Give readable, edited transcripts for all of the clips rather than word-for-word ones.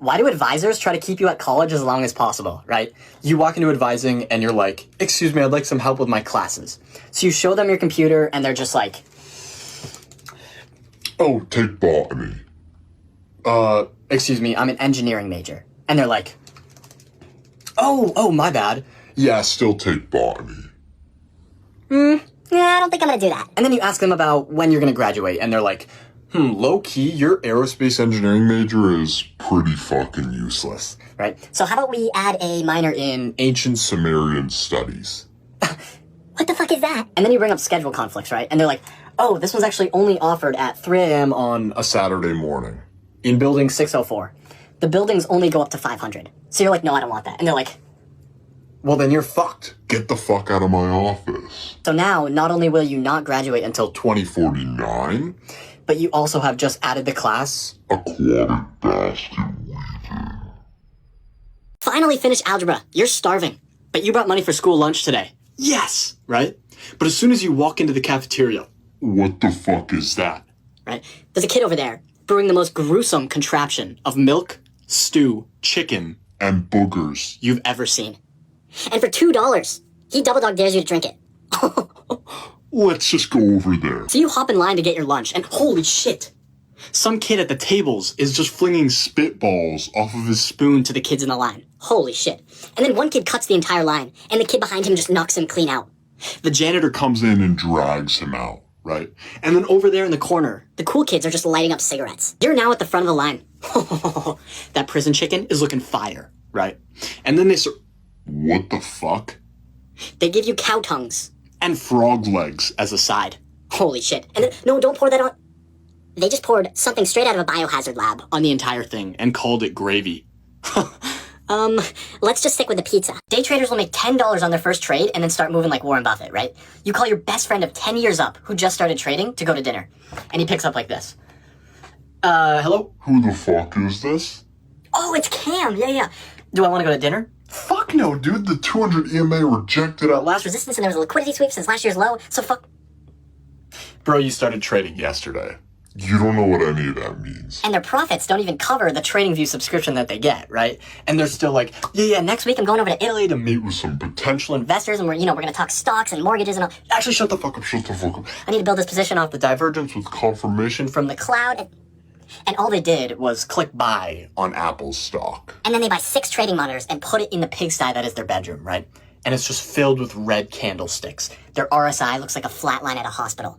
Why do advisors try to keep you at college as long as possible, right? You walk into advising and you're like, excuse me, I'd like some help with my classes. So you show them your computer and they're just like, oh, take botany. Excuse me, I'm an engineering major. And they're like, oh, my bad. Yeah, still take botany. Yeah, I don't think I'm gonna do that. And then you ask them about when you're gonna graduate and they're like, low-key, your aerospace engineering major is pretty fucking useless. right? So how about we add a minor In Ancient Sumerian studies. What the fuck is that? And then you bring up schedule conflicts, right? And they're like, oh, this one's actually only offered at 3 a.m. on A Saturday morning. in building 604. The buildings only go up to 500. So you're like, no, I don't want that. And they're like, Well, then you're fucked. Get the fuck out of my office. So now, not only will you not graduate until 2049? but you also have just added the class. Aquatic bastard weaver. finally finished algebra. You're starving. But you brought money for school lunch today. Yes, right? But as soon as you walk into the cafeteria, What the fuck is that? right? There's a kid over there brewing the most gruesome Contraption of milk, stew, chicken And boogers. you've ever seen. and for $2, he double dog dares you to drink it. Let's just go over there. So you hop in line to get your lunch, and Holy shit! Some kid at the tables is just flinging Spitballs off of his spoon to the kids in the line. holy shit. And then one kid cuts the entire line, and the kid behind him just knocks him clean out. The janitor Comes in and drags him out, right? and then over there in the corner, The cool kids are just lighting up cigarettes. You're now at the front of the line. that prison chicken is looking fire, right? And then What the fuck? They give you cow tongues. and frog legs as a side. Holy shit. And then, no, don't pour that on. They just poured something straight out of a biohazard lab. On the entire thing and called it gravy. Let's just stick with the pizza. Day traders will make $10 on their first trade and then start moving like Warren Buffett, right? You call your best friend of 10 years up who just started trading to go to dinner. And he picks up like this. Hello? Who the fuck is this? Oh, it's Cam. Yeah. Do I want to go to dinner? Fuck no, dude. The 200 EMA rejected out. Last resistance and there was a liquidity sweep since last year's low, so fuck. Bro, you started trading Yesterday. You don't know what any of that means. And their profits don't even cover the TradingView subscription that they get, right? And they're still like, yeah, next week. I'm going over to Italy to Meet with some potential investors, and we're gonna talk stocks and mortgages and all. actually shut the Fuck up, shut the fuck up. I need to build this position off the divergence With confirmation from the cloud, and all they did was click buy, on Apple stock. and then they buy 6 trading monitors and put it in the pigsty that is their bedroom, right? And it's just filled with red candlesticks. their RSI looks like a flat line at a hospital.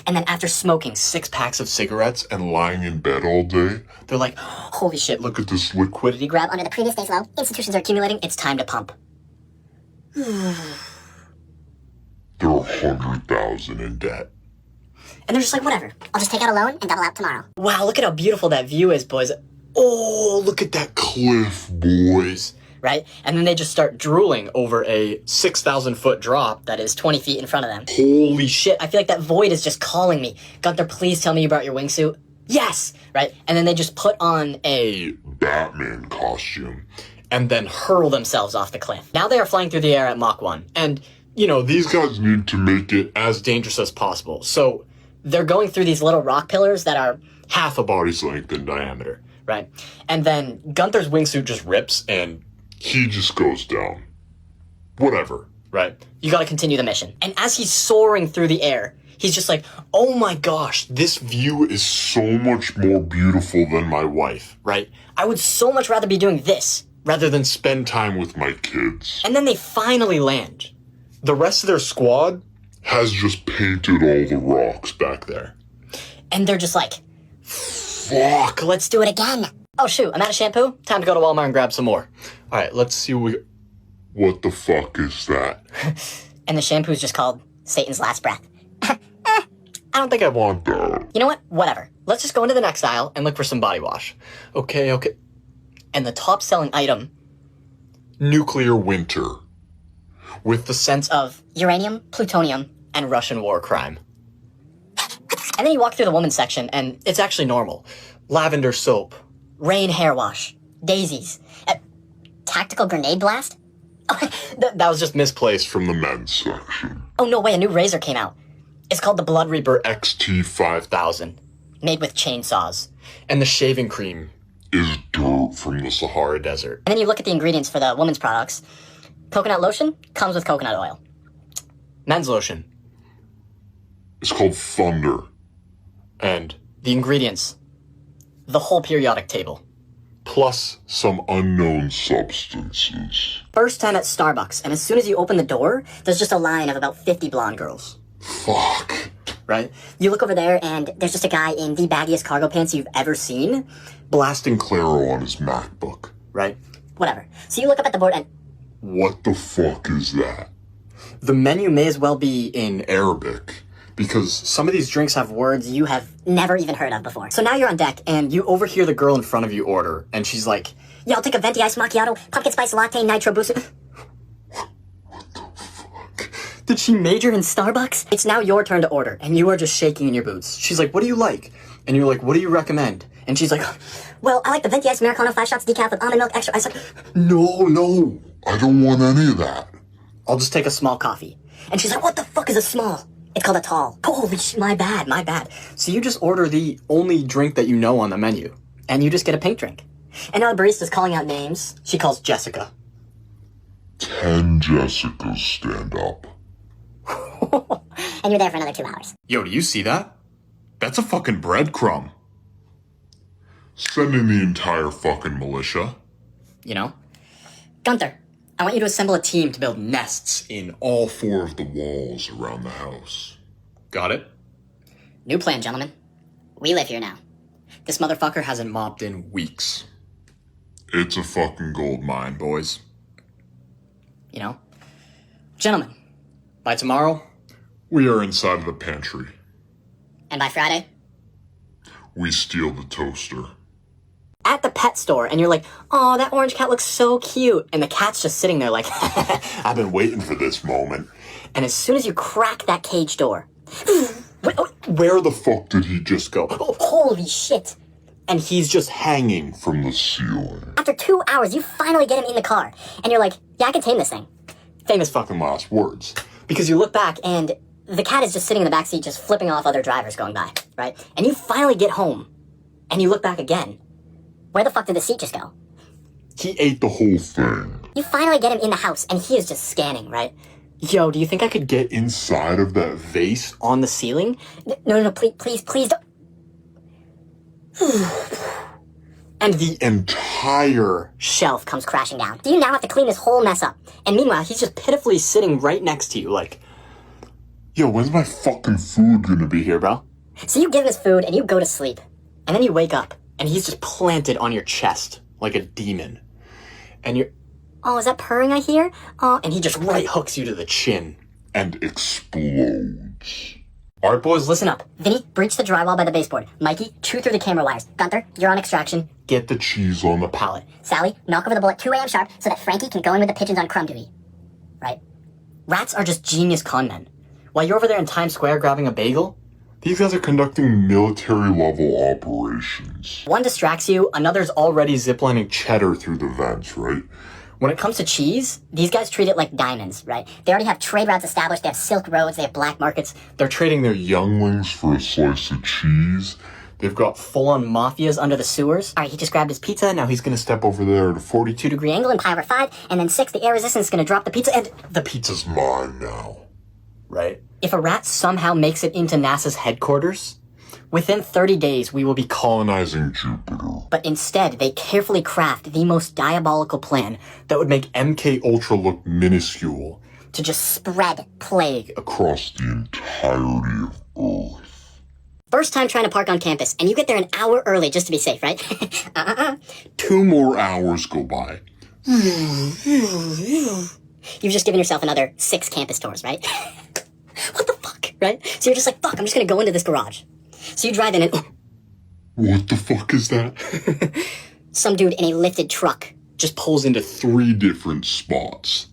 And then after smoking 6 packs of cigarettes, And lying in bed all day. they're like, holy shit, Look at this liquid. liquidity grab. under the previous day's low, institutions are accumulating, it's time to pump. They're 100,000 in debt. And they're just like, whatever, I'll just take out a loan and double out tomorrow. Wow, look at how beautiful that view is, boys. Oh, look at that Cliff, boys. right? And then they just start drooling over a 6,000-foot drop that is 20 feet in front of them. Holy Shit, I feel like that void is just calling me. Gunther, please tell me you brought your wingsuit. Yes, right? And then they just put on a Batman costume. and then hurl themselves off the cliff. Now they are flying through the air at Mach 1. And, These guys need to make it as dangerous as possible. So they're going through these little rock pillars that are half a body's length in diameter. right? And then Gunther's wingsuit just rips and He just goes down. Whatever. right? You got to continue the mission. And as he's soaring through the air, he's just like, oh my gosh, This view is so much more beautiful than my wife. right? I would so much rather be doing this rather than Spend time with my kids. And then they finally land. The rest of their squad, Has just painted all the rocks back there. And they're just like, fuck, let's do it again. oh shoot, I'm out of shampoo? Time to go to Walmart and grab some more. All right, let's see what we... What the fuck is that? And the shampoo's just called Satan's Last Breath. I don't think I want... that. You know what? Whatever. Let's just go into the next aisle and look for some body wash. Okay. And the top selling item, Nuclear winter. with the sense of Uranium, plutonium. and Russian war crime. And then you walk through the women's section and it's actually normal. Lavender soap. Rain hair wash. Daisies. Tactical grenade blast? That was just Misplaced from the men's section. Oh no way, a new razor came out. It's called the Blood Reaper XT5000 1,000. made with chainsaws. And the shaving cream is dirt from the Sahara Desert. And then you look at the ingredients for the woman's products. Coconut lotion comes with coconut oil. Men's lotion. It's called Thunder. And the ingredients. The whole periodic table. Plus some unknown substances. First time at Starbucks, and as soon as you open the door, there's just a line of about 50 blonde girls. Fuck. Right? You look over there, and there's just a guy in the baggiest cargo pants you've ever seen. Blasting Claro on his MacBook. Right? Whatever. So you look up at the board and... What the fuck is that? The menu may as well be in Arabic, because some of these drinks have words you have never even heard of before. So now you're on deck, and you overhear the girl in front of you order, and she's like, "Yeah, I'll take a venti ice macchiato, pumpkin spice latte, nitro boost." did she major in Starbucks? It's now your turn to order, and you are just shaking in your boots. She's like, what do you like? And you're like, what do you recommend? And she's like, well, I like the venti ice Americano 5 shots decaf with almond milk extra ice. No, I don't want any of that. I'll just take a small coffee. And she's like, what the fuck is a small? It's called a tall. Holy sh, my bad. So you just order the only drink that you know on the menu, and you just get a pink drink. And now the barista's calling out names. She calls Jessica. 10 Jessicas stand up. And you're there for another 2 hours. Yo, do you see that? That's a fucking breadcrumb. Send in the entire fucking militia. You know? Gunther, I want you to assemble a team to build Nests in all 4 of the walls around the house. Got it? New plan, gentlemen. We live here now. This motherfucker hasn't mopped in weeks. It's a fucking gold mine, boys. You know? Gentlemen, by tomorrow, we are inside of the pantry. And by Friday, we steal the toaster. At the pet store, and you're like, oh, that orange cat looks so cute. And the cat's just sitting there like, I've been waiting for this moment. And as soon as you crack that cage door, where the fuck did he just go? Oh, holy shit. And he's just hanging from the ceiling. After 2 hours, you finally get him in the car. And you're like, yeah, I can tame this thing. Famous fucking last words. Because you look back, and the cat is just sitting in the backseat just flipping off other drivers going by, right? And you finally get home, and you look back again. Where the fuck did the seat just go? He ate the whole thing. You finally get him in the house, and he is just scanning, right? Yo, do you think I could get inside of that vase on the ceiling? No, please don't. And the entire shelf comes crashing down. Do you now have to clean this whole mess up? And meanwhile, he's just pitifully sitting right next to you, like, yo, when's my fucking food gonna be here, bro? So you give him his food, and you go to sleep. And then you wake up, and he's just planted on your chest, like a demon. And you're... Oh, is that purring I hear? Oh, and he just right hooks you to the chin. And explodes. Alright, boys, listen up. Vinny, breach the drywall by the baseboard. Mikey, chew through the camera wires. Gunther, you're on extraction. Get the cheese on the pallet. Sally, knock over the bowl at 2 a.m. sharp so that Frankie can go in with the pigeons on crumb duty. Right? Rats are just genius con men. While you're over there in Times Square grabbing a bagel, these guys are conducting military-level operations. One distracts you, another's already ziplining cheddar through the vents, right? When it comes to cheese, these guys treat it like diamonds, right? They already have trade routes established, they have silk roads, they have black markets. They're trading their younglings for a slice of cheese. They've got full-on mafias under the sewers. Alright, he just grabbed his pizza, Now he's gonna step over there at a 42-degree angle in pi over 5, and then 6, the air resistance is gonna drop the pizza, and... the pizza's mine now. Right? If a rat somehow makes it into NASA's headquarters, within 30 days we will be colonizing Jupiter. But instead, they carefully craft the most diabolical plan that would make MK Ultra look minuscule. To just spread plague across the entirety of Earth. First time trying to park on campus, and you get there an hour early just to be safe, right? 2 more hours go by. You've just given yourself another 6 campus tours, right? What the fuck, right? So you're just like, fuck, I'm just gonna go into this garage. So you drive in and... What the fuck is that? Some dude in a lifted truck just pulls into 3 different spots.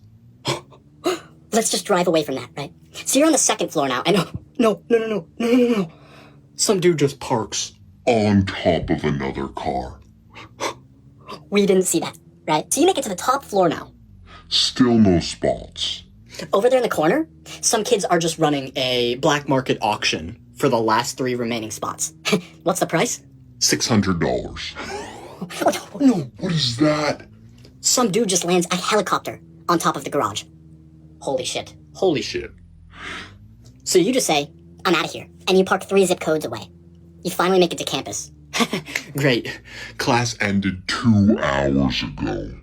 Let's just drive away from that, right? So you're on the 2nd floor now, and no. Some dude just parks on top of another car. We didn't see that, right? So you make it to the top floor now. Still no spots. Over there in the corner, some kids are just running a black market auction for the last 3 remaining spots. What's the price? $600. No, what is that? Some dude just lands a helicopter on top of the garage. Holy shit. Holy shit. So you just say, I'm out of here, and you park 3 zip codes away. You finally make it to campus. Great. Class ended 2 hours ago.